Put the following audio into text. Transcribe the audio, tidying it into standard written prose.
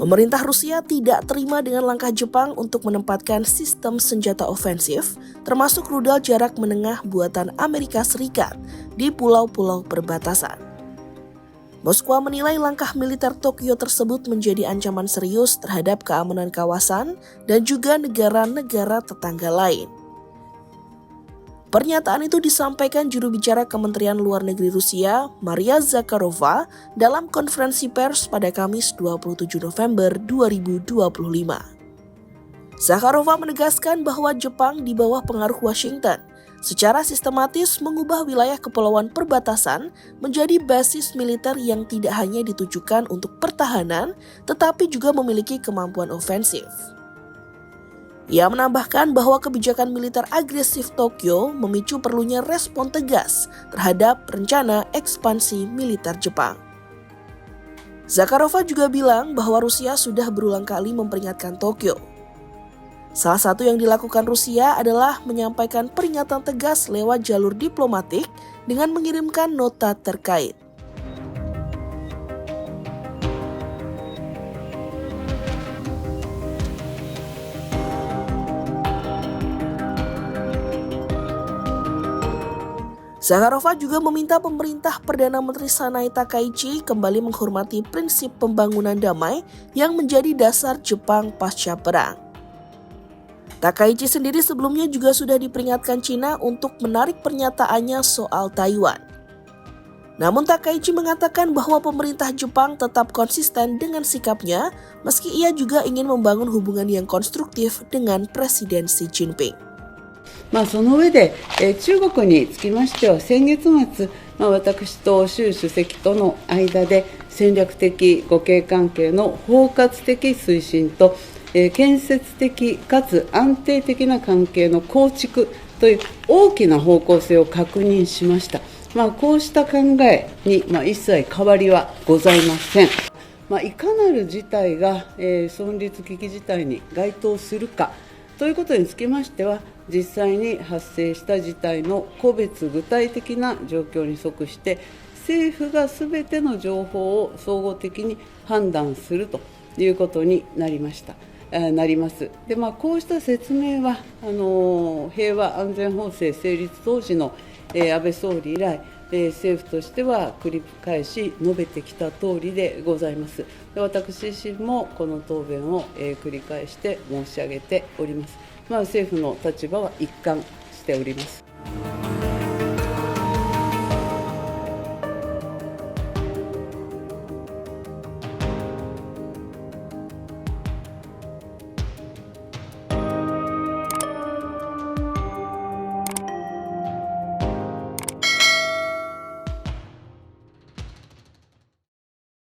Pemerintah Rusia tidak terima dengan langkah Jepang untuk menempatkan sistem senjata ofensif, termasuk rudal jarak menengah buatan Amerika Serikat di pulau-pulau perbatasan. Moskwa menilai langkah militer Tokyo tersebut menjadi ancaman serius terhadap keamanan kawasan dan juga negara-negara tetangga lain. Pernyataan itu disampaikan juru bicara Kementerian Luar Negeri Rusia, Maria Zakharova, dalam konferensi pers pada Kamis 27 November 2025. Zakharova menegaskan bahwa Jepang di bawah pengaruh Washington secara sistematis mengubah wilayah kepulauan perbatasan menjadi basis militer yang tidak hanya ditujukan untuk pertahanan, tetapi juga memiliki kemampuan ofensif. Ia menambahkan bahwa kebijakan militer agresif Tokyo memicu perlunya respon tegas terhadap rencana ekspansi militer Jepang. Zakharova juga bilang bahwa Rusia sudah berulang kali memperingatkan Tokyo. Salah satu yang dilakukan Rusia adalah menyampaikan peringatan tegas lewat jalur diplomatik dengan mengirimkan nota terkait. Zakharova juga meminta pemerintah Perdana Menteri Sanai Takaichi kembali menghormati prinsip pembangunan damai yang menjadi dasar Jepang pasca perang. Takaichi sendiri sebelumnya juga sudah diperingatkan Cina untuk menarik pernyataannya soal Taiwan. Namun Takaichi mengatakan bahwa pemerintah Jepang tetap konsisten dengan sikapnya meski ia juga ingin membangun hubungan yang konstruktif dengan Presiden Xi Jinping. その上で、中国につきましては先月末、私と習主席との間で戦略的互恵関係の包括的推進と、建設的かつ安定的な関係の構築という大きな方向性を確認しました。こうした考えに、一切変わりはございません。いかなる事態が、存立危機事態に該当するかということにつきましては、実際に発生した事態の個別具体的な状況に即して政府がすべての情報を総合的に判断するということになります。で、こうした説明は平和安全法制成立当時の安倍総理以来政府としては繰り返し述べてきた通りでございます。で、私自身もこの答弁を繰り返して申し上げております。政府の立場は一貫しております。